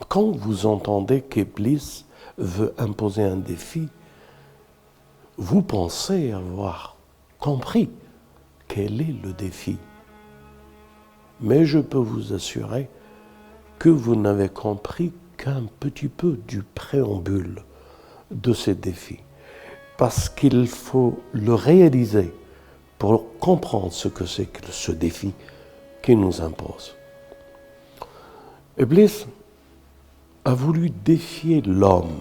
quand vous entendez qu'Iblis veut imposer un défi, vous pensez avoir compris quel est le défi. Mais je peux vous assurer que vous n'avez compris qu'un petit peu du préambule de ces défis. Parce qu'il faut le réaliser pour comprendre ce que c'est que ce défi qui nous impose. Iblis a voulu défier l'homme.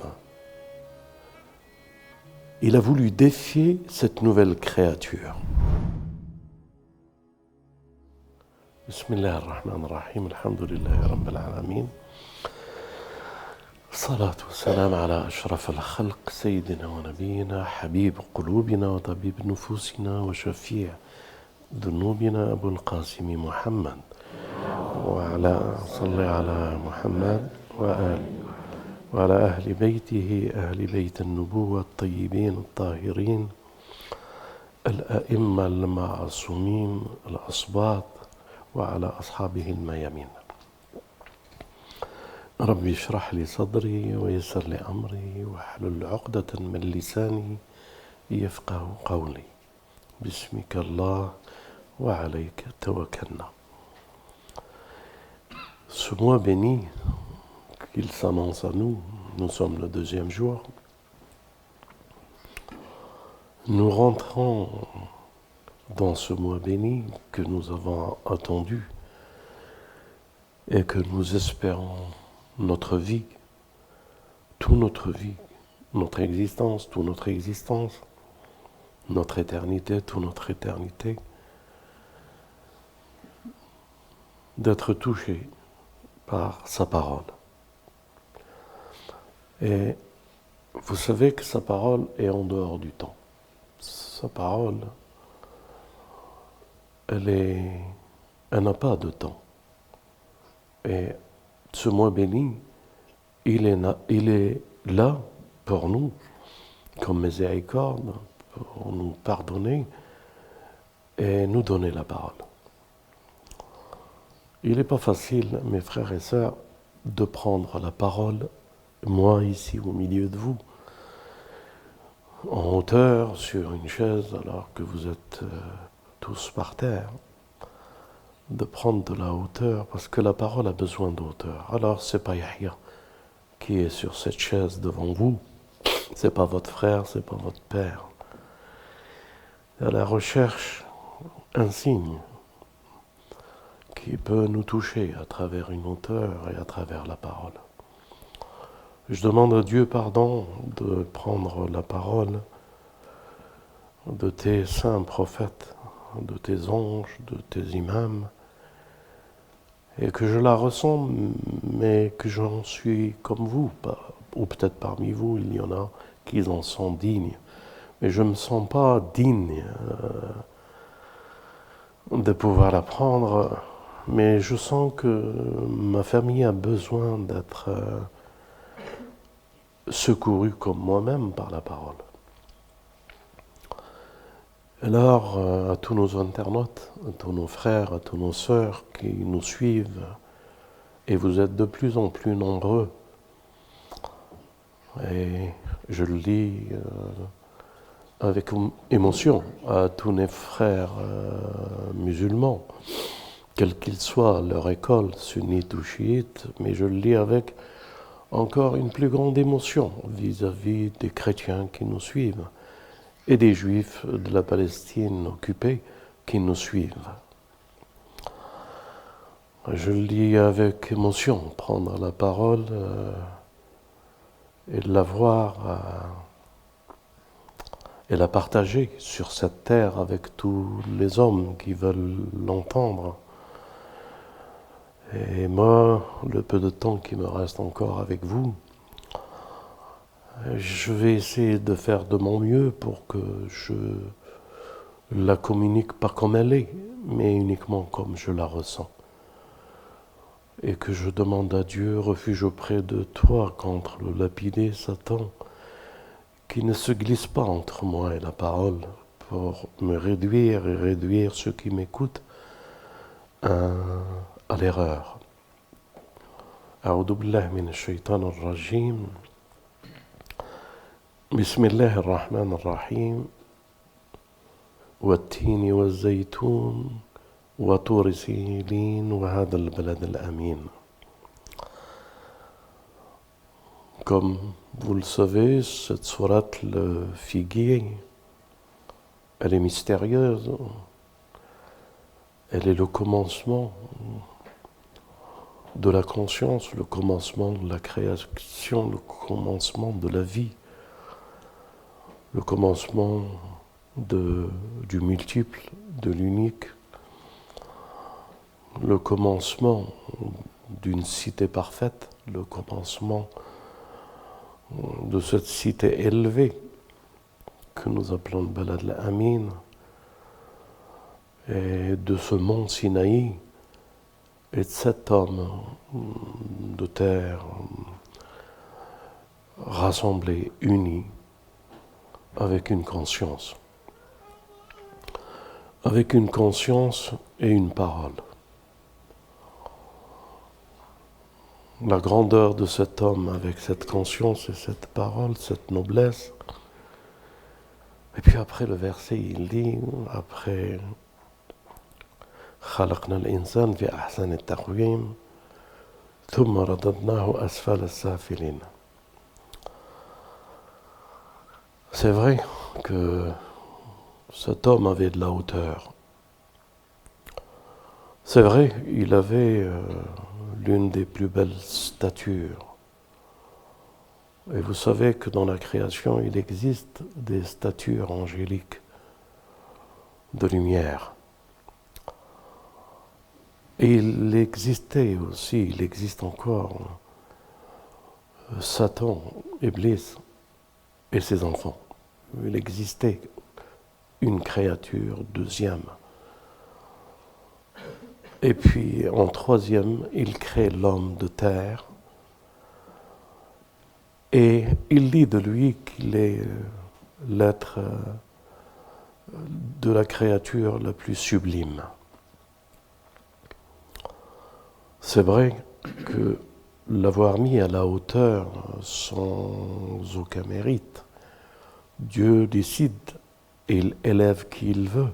Il a voulu défier cette nouvelle créature. Bismillah ar-Rahman ar-Rahim, alhamdulillahi rabbil alamin. الصلاة والسلام على أشرف الخلق سيدنا ونبينا حبيب قلوبنا وطبيب نفوسنا وشفيع ذنوبنا أبو القاسم محمد صل على محمد وعلى أهل بيته أهل بيت النبوة الطيبين الطاهرين الأئمة المعصومين الأصباط وعلى أصحابه الميامين. ربي اشرح لي صدري ويسر لي أمري واحلل عقدة من لساني يفقه قولي. بسمك الله وعليك توكلنا. Ce mois béni qu'il s'annonce à nous, nous sommes le 2e jour. Nous rentrons dans ce mois béni que nous avons attendu et que nous espérons notre vie, toute notre vie, notre existence, notre éternité, toute notre éternité, d'être touché par sa parole. Et vous savez que sa parole est en dehors du temps. Sa parole, elle n'a pas de temps. Et ce mois béni, il est là pour nous, comme miséricorde, pour nous pardonner et nous donner la parole. Il n'est pas facile, mes frères et sœurs, de prendre la parole, moi ici au milieu de vous, en hauteur, sur une chaise, alors que vous êtes tous par terre, de prendre de la hauteur, parce que la parole a besoin de hauteur. Alors, c'est pas Yahya qui est sur cette chaise devant vous, c'est pas votre frère, c'est pas votre père. À la recherche, un signe qui peut nous toucher à travers une hauteur et à travers la parole. Je demande à Dieu pardon de prendre la parole de tes saints prophètes, de tes anges, de tes imams, et que je la ressens, mais que j'en suis comme vous, ou peut-être parmi vous, il y en a qui en sont dignes. Mais je ne me sens pas digne de pouvoir la prendre, mais je sens que ma famille a besoin d'être secourue comme moi-même par la parole. Alors, à tous nos internautes, à tous nos frères, à tous nos sœurs qui nous suivent, et vous êtes de plus en plus nombreux, et je le dis avec émotion à tous mes frères musulmans, quelle qu'ils soient, leur école, sunnite ou chiite, mais je le dis avec encore une plus grande émotion vis-à-vis des chrétiens qui nous suivent et des juifs de la Palestine occupée qui nous suivent. Je le dis avec émotion, prendre la parole et de la voir et la partager sur cette terre avec tous les hommes qui veulent l'entendre. Et moi, le peu de temps qui me reste encore avec vous, je vais essayer de faire de mon mieux pour que je la communique pas comme elle est, mais uniquement comme je la ressens. Et que je demande à Dieu refuge auprès de toi contre le lapidé Satan, qui ne se glisse pas entre moi et la parole pour me réduire et réduire ceux qui m'écoutent à l'erreur, أعوذ بالله من الشيطان الرجيم بسم الله الرحمن الرحيم والتين والزيتون وطور سينين وهذا البلد الأمين. Comme vous le savez, cette sourate, le figuier, elle est mystérieuse. Elle est le commencement de la conscience, le commencement de la création, le commencement de la vie, le commencement du multiple, de l'unique, le commencement d'une cité parfaite, le commencement de cette cité élevée que nous appelons le Balad al-Amin, et de ce mont Sinaï, et de cet homme de terre rassemblé, uni, avec une conscience et une parole. La grandeur de cet homme avec cette conscience et cette parole, cette noblesse. Et puis après le verset, il dit, après خلقنا الإنسان في أحسن التقويم ثم رددناه أسفل السافلين. C'est vrai que cet homme avait de la hauteur. C'est vrai, il avait l'une des plus belles statures. Et vous savez que dans la création, il existe des statures angéliques de lumière. Et il existe encore Satan, Iblis et ses enfants. Il existait une créature deuxième. Et puis en troisième, il crée l'homme de terre. Et il dit de lui qu'il est l'être de la créature la plus sublime. C'est vrai que l'avoir mis à la hauteur sans aucun mérite, Dieu décide et il élève qui il veut.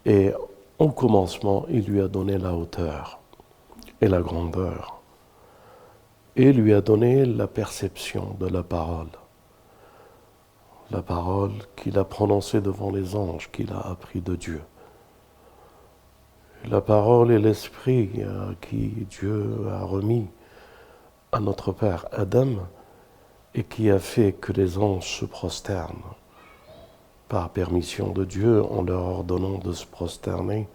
Et au commencement, il lui a donné la hauteur et la grandeur. Et lui a donné la perception de la parole. La parole qu'il a prononcée devant les anges, qu'il a appris de Dieu. La parole et l'esprit qui Dieu a remis à notre Père Adam et qui a fait que les anges se prosternent par permission de Dieu en leur ordonnant de se prosterner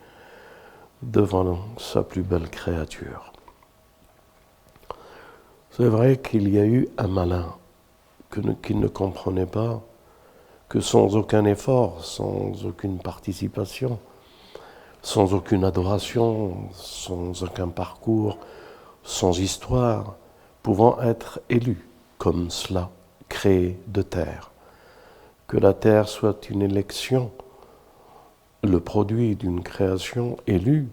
devant sa plus belle créature. C'est vrai qu'il y a eu un malin qui ne comprenait pas que sans aucun effort, sans aucune participation, sans aucune adoration, sans aucun parcours, sans histoire, pouvant être élu comme cela, créé de terre. Que la terre soit une élection, le produit d'une création élue,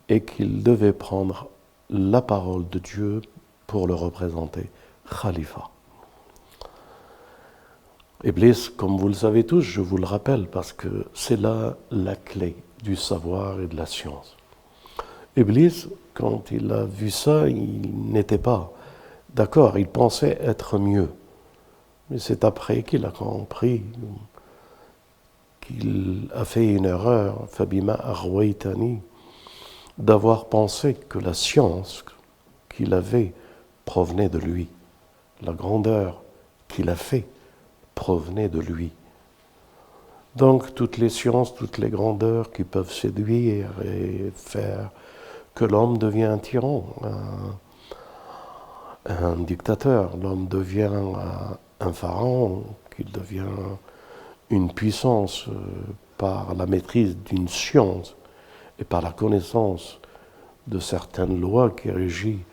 et qu'il devait prendre la parole de Dieu pour le représenter, Khalifa. Iblis, comme vous le savez tous, je vous le rappelle, parce que c'est là la clé du savoir et de la science. Iblis, quand il a vu ça, il n'était pas d'accord, il pensait être mieux. Mais c'est après qu'il a compris qu'il a fait une erreur, Fabima Arwaitani, d'avoir pensé que la science qu'il avait provenait de lui. La grandeur qu'il a fait provenait de lui. Donc toutes les sciences, toutes les grandeurs qui peuvent séduire et faire que l'homme devient un tyran, un dictateur, l'homme devient un pharaon, qu'il devient une puissance par la maîtrise d'une science et par la connaissance de certaines lois qui régissent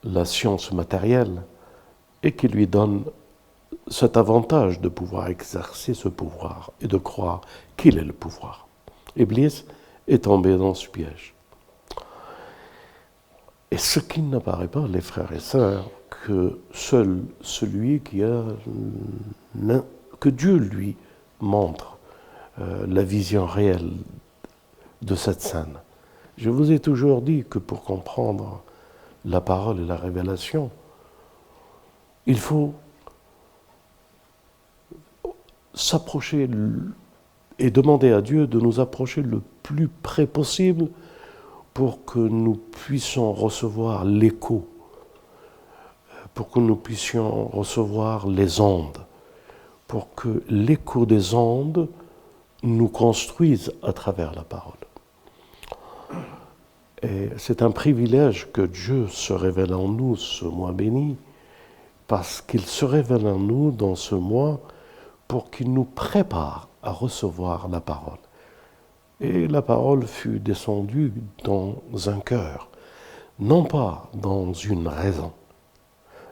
la science matérielle et qui lui donne cet avantage de pouvoir exercer ce pouvoir et de croire qu'il est le pouvoir. Iblis est tombé dans ce piège. Et ce qui n'apparaît pas, les frères et sœurs, que seul celui que Dieu lui montre la vision réelle de cette scène. Je vous ai toujours dit que pour comprendre la parole et la révélation, il faut s'approcher et demander à Dieu de nous approcher le plus près possible pour que nous puissions recevoir l'écho, pour que nous puissions recevoir les ondes, pour que l'écho des ondes nous construise à travers la parole. Et c'est un privilège que Dieu se révèle en nous ce mois béni, parce qu'il se révèle en nous dans ce mois pour qu'il nous prépare à recevoir la parole. Et la parole fut descendue dans un cœur, non pas dans une raison.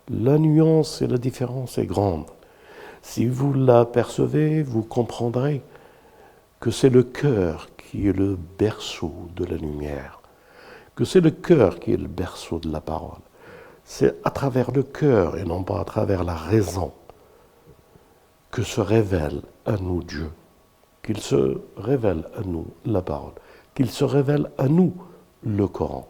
La nuance et la différence est grande. Si vous l'apercevez, vous comprendrez que c'est le cœur qui est le berceau de la lumière, que c'est le cœur qui est le berceau de la parole. C'est à travers le cœur et non pas à travers la raison que se révèle à nous Dieu, qu'il se révèle à nous la parole, qu'il se révèle à nous le Coran.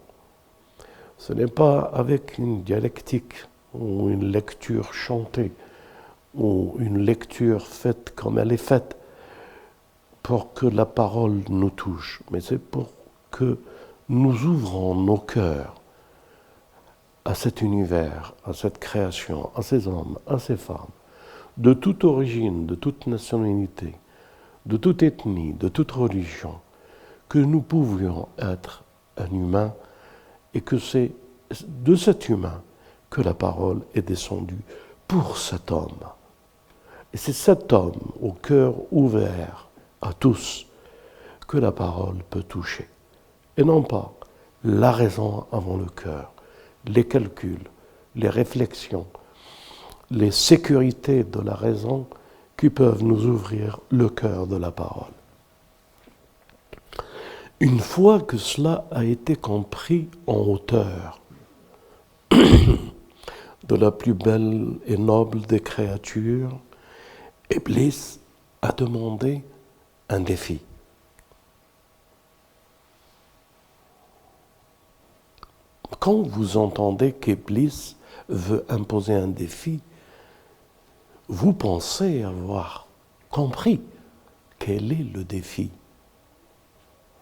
Ce n'est pas avec une dialectique ou une lecture chantée ou une lecture faite comme elle est faite pour que la parole nous touche, mais c'est pour que nous ouvrons nos cœurs à cet univers, à cette création, à ces hommes, à ces femmes, de toute origine, de toute nationalité, de toute ethnie, de toute religion, que nous pouvions être un humain et que c'est de cet humain que la parole est descendue pour cet homme. Et c'est cet homme au cœur ouvert à tous que la parole peut toucher. Et non pas la raison avant le cœur, les calculs, les réflexions, les sécurités de la raison qui peuvent nous ouvrir le cœur de la parole. Une fois que cela a été compris en hauteur de la plus belle et noble des créatures, Iblis a demandé un défi. Quand vous entendez qu'Iblis veut imposer un défi, vous pensez avoir compris quel est le défi.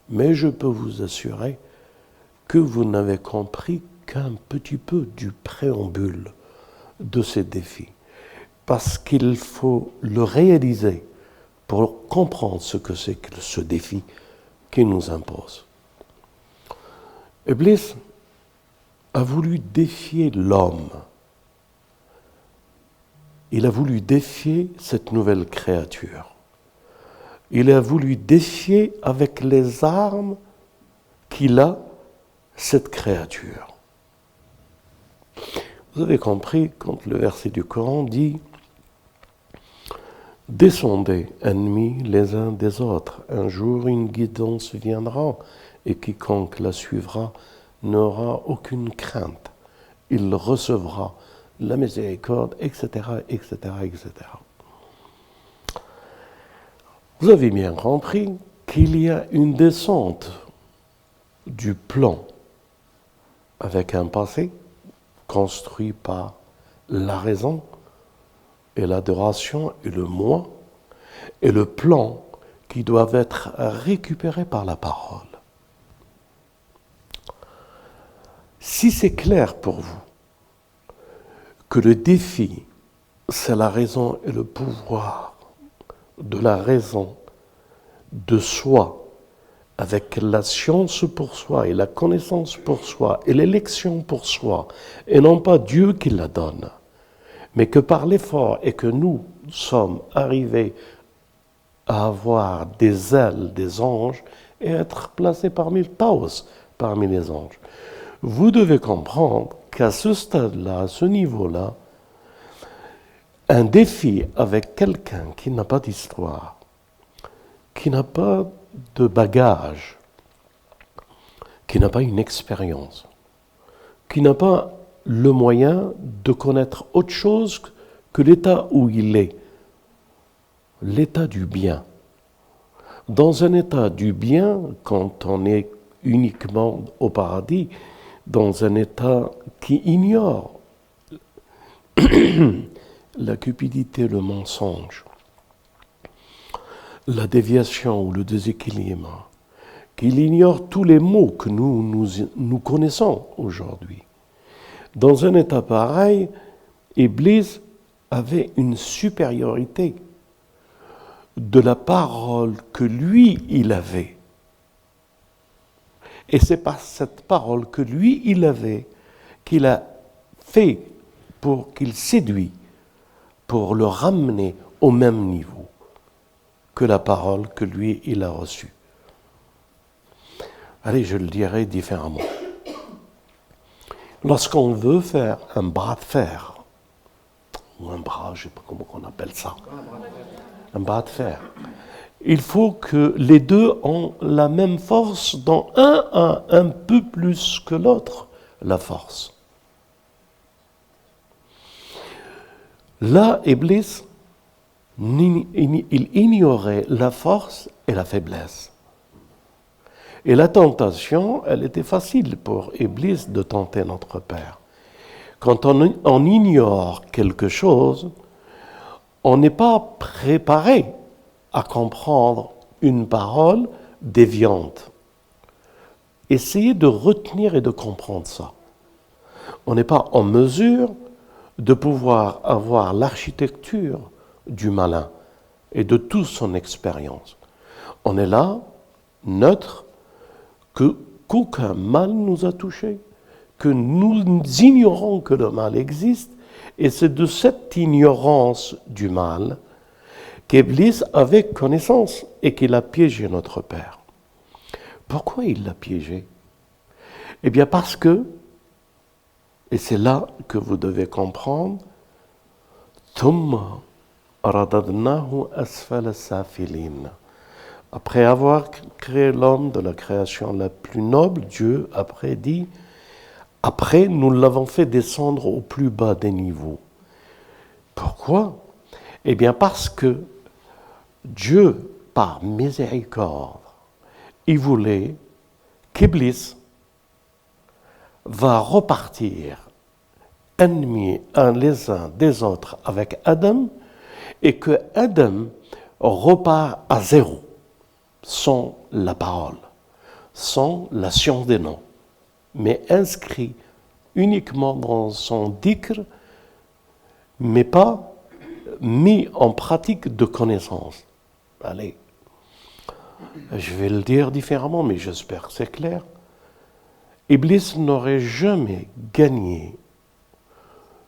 Mais je peux vous assurer que vous n'avez compris qu'un petit peu du préambule de ces défis. Parce qu'il faut le réaliser pour comprendre ce que c'est que ce défi qui nous impose. Iblis a voulu défier l'homme. Il a voulu défier cette nouvelle créature. Il a voulu défier avec les armes qu'il a cette créature. Vous avez compris quand le verset du Coran dit « Descendez, ennemis, les uns des autres. Un jour, une guidance viendra, et quiconque la suivra n'aura aucune crainte. Il recevra la miséricorde, etc., etc., etc. » Vous avez bien compris qu'il y a une descente du plan avec un passé construit par la raison et l'adoration et le moi, et le plan qui doivent être récupérés par la parole. Si c'est clair pour vous que le défi, c'est la raison et le pouvoir de la raison de soi, avec la science pour soi et la connaissance pour soi et l'élection pour soi, et non pas Dieu qui la donne, mais que par l'effort et que nous sommes arrivés à avoir des ailes des anges et être placés parmi le Taos, parmi les anges. Vous devez comprendre qu'à ce stade-là, à ce niveau-là, un défi avec quelqu'un qui n'a pas d'histoire, qui n'a pas de bagage, qui n'a pas une expérience, qui n'a pas le moyen de connaître autre chose que l'état où il est, l'état du bien. Dans un état du bien, quand on est uniquement au paradis, dans un état qui ignore la cupidité, le mensonge, la déviation ou le déséquilibre, qu'il ignore tous les maux que nous connaissons aujourd'hui. Dans un état pareil, Iblis avait une supériorité de la parole que lui, il avait. Et c'est par cette parole que lui, il avait, qu'il a fait pour qu'il séduit, pour le ramener au même niveau que la parole que lui, il a reçue. Allez, je le dirai différemment. Lorsqu'on veut faire un bras de fer, ou un bras, je ne sais pas comment on appelle ça, un bras de fer, il faut que les deux ont la même force, dont un a un peu plus que l'autre la force. Là, Iblis, il ignorait la force et la faiblesse. Et la tentation, elle était facile pour Iblis de tenter notre Père. Quand on ignore quelque chose, on n'est pas préparé à comprendre une parole déviante. Essayez de retenir et de comprendre ça. On n'est pas en mesure de pouvoir avoir l'architecture du malin et de toute son expérience. On est là, neutre, qu'aucun mal nous a touchés, que nous ignorons que le mal existe, et c'est de cette ignorance du mal qu'Iblis avait connaissance et qu'il a piégé notre Père. Pourquoi il l'a piégé? Eh bien parce que, et c'est là que vous devez comprendre, thumma radadnahu asfala safilin. Après avoir créé l'homme de la création la plus noble, Dieu après dit, après nous l'avons fait descendre au plus bas des niveaux. Pourquoi? Eh bien parce que Dieu, par miséricorde, il voulait qu'Iblis va repartir ennemis les uns des autres avec Adam et que Adam repart à zéro, sans la parole, sans la science des noms, mais inscrit uniquement dans son dhikr, mais pas mis en pratique de connaissance. Allez, je vais le dire différemment, mais j'espère que c'est clair. Iblis n'aurait jamais gagné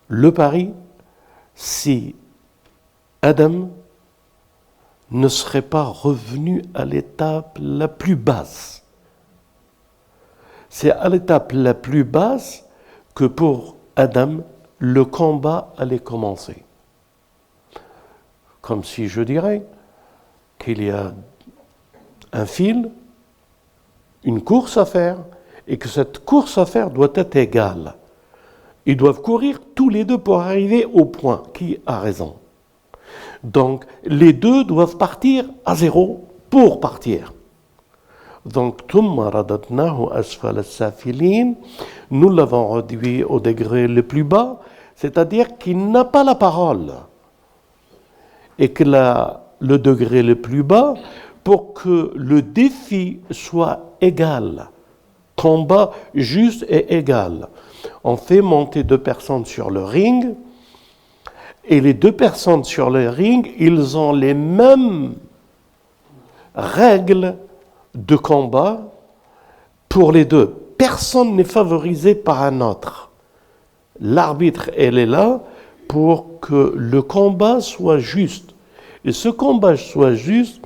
le pari si Adam ne serait pas revenu à l'étape la plus basse. C'est à l'étape la plus basse que pour Adam, le combat allait commencer. Comme si je dirais qu'il y a un fil, une course à faire, et que cette course à faire doit être égale. Ils doivent courir tous les deux pour arriver au point. Qui a raison? Donc, les deux doivent partir à zéro pour partir. Donc, thumma radadnahu asfala safilin, nous l'avons réduit au degré le plus bas, c'est-à-dire qu'il n'a pas la parole. Et que le degré le plus bas, pour que le défi soit égal, combat juste et égal. On fait monter 2 personnes sur le ring, et les 2 personnes sur le ring, ils ont les mêmes règles de combat pour les deux. Personne n'est favorisé par un autre. L'arbitre, elle est là pour que le combat soit juste. Et ce combat soit juste,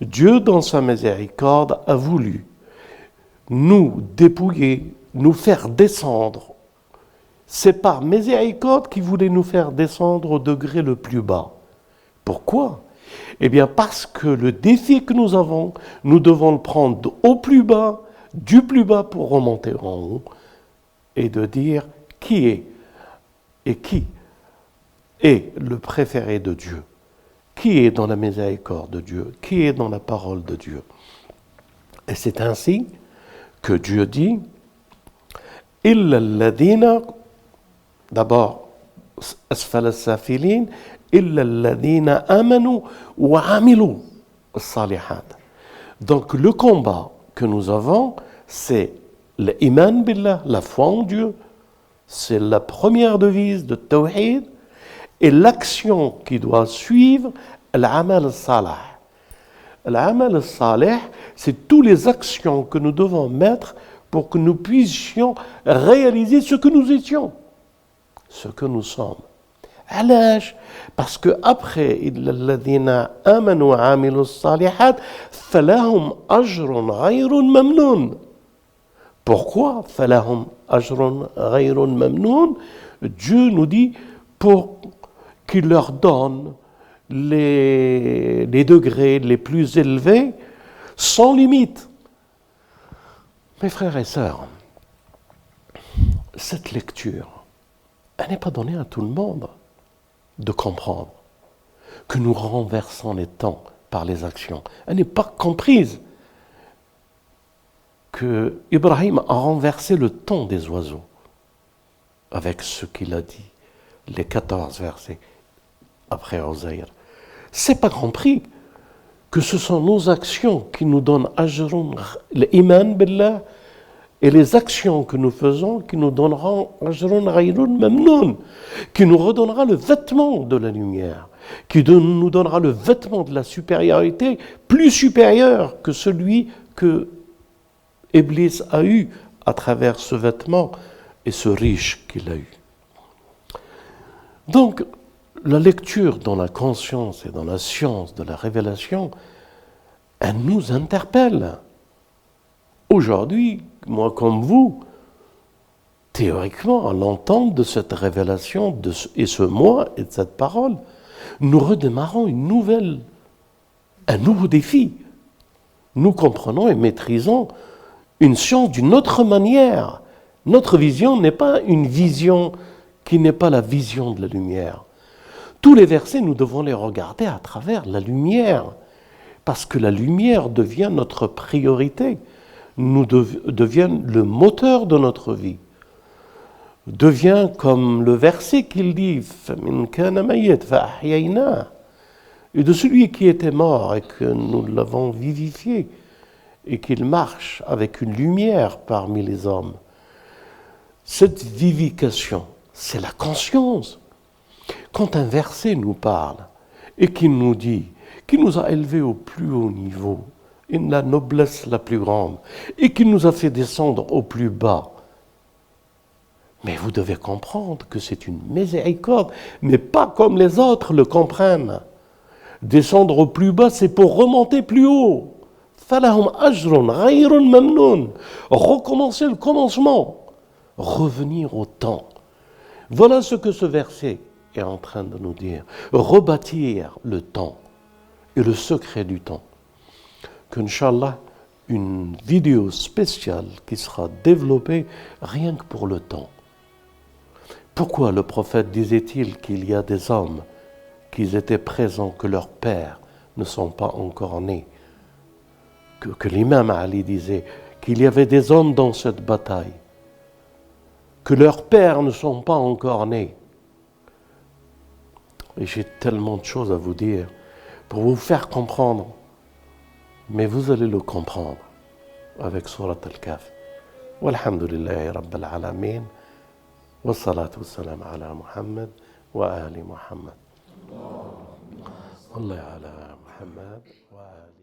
Dieu, dans sa miséricorde, a voulu nous dépouiller, nous faire descendre. C'est par miséricorde qu'il voulait nous faire descendre au degré le plus bas. Pourquoi? Eh bien parce que le défi que nous avons, nous devons le prendre au plus bas, du plus bas pour remonter en haut. et de dire qui est et qui est le préféré de Dieu, qui est dans la miséricorde de Dieu, qui est dans la parole de Dieu. Et c'est ainsi que Dieu dit « Illa alladhina » d'abord « asfal as-safilin » « Illa alladhina amanu wa amilu as-salihat » Donc le combat que nous avons, c'est l'iman billah, la foi en Dieu, c'est la première devise de Tawhid, et l'action qui doit suivre, l'amal al-salah. L'amal al-salih, c'est toutes les actions que nous devons mettre pour que nous puissions réaliser ce que nous étions, ce que nous sommes. علاش؟ parce que après إلا الذين آمنوا وعملوا الصالحات فلهم أجر غير ممنون. Pourquoi فلهم أجر غير ممنون? Dieu nous dit pour qu'il leur donne les degrés les plus élevés sans limite. Mes frères et sœurs, cette lecture, elle n'est pas donnée à tout le monde de comprendre que nous renversons les temps par les actions. Elle n'est pas comprise que Ibrahim a renversé le temps des oiseaux avec ce qu'il a dit, les 14 versets après Ozaïr. C'est pas compris que ce sont nos actions qui nous donnent ajrun, l'iman billah, et les actions que nous faisons qui nous donneront ajrun ghayrun mamnoun, qui nous redonnera le vêtement de la lumière, qui nous donnera le vêtement de la supériorité plus supérieur que celui que Iblis a eu à travers ce vêtement et ce riche qu'il a eu. Donc, la lecture dans la conscience et dans la science de la révélation, elle nous interpelle. Aujourd'hui, moi comme vous, théoriquement, à l'entente de cette révélation et ce moi et de cette parole, nous redémarrons un nouveau défi. Nous comprenons et maîtrisons une science d'une autre manière. Notre vision n'est pas une vision qui n'est pas la vision de la lumière. Tous les versets, nous devons les regarder à travers la lumière, parce que la lumière devient notre priorité, devient le moteur de notre vie, devient comme le verset qu'il dit, et de celui qui était mort et que nous l'avons vivifié, et qu'il marche avec une lumière parmi les hommes. Cette vivification, c'est la conscience. Quand un verset nous parle et qu'il nous dit, qu'il nous a élevés au plus haut niveau, la noblesse la plus grande, et qu'il nous a fait descendre au plus bas, mais vous devez comprendre que c'est une miséricorde, mais pas comme les autres le comprennent. Descendre au plus bas, c'est pour remonter plus haut. فَلَهُمْ أَجْرٌ غَيْرٌ مَمْنُونَ. Recommencer le commencement, revenir au temps. Voilà ce que ce verset est en train de nous dire. Rebâtir le temps et le secret du temps. Qu'Inch'Allah, une vidéo spéciale qui sera développée rien que pour le temps. Pourquoi le prophète disait-il qu'il y a des hommes qui étaient présents, que leurs pères ne sont pas encore nés? Que l'imam Ali disait qu'il y avait des hommes dans cette bataille, que leurs pères ne sont pas encore nés. Et j'ai tellement de choses à vous dire pour vous faire comprendre, mais vous allez le comprendre avec Surat Al-Kahf. Walhamdulillahi Rabbil Alamin, wa salatu wa salam ala Muhammad wa ali Muhammad. Allah ala Muhammad wa ali.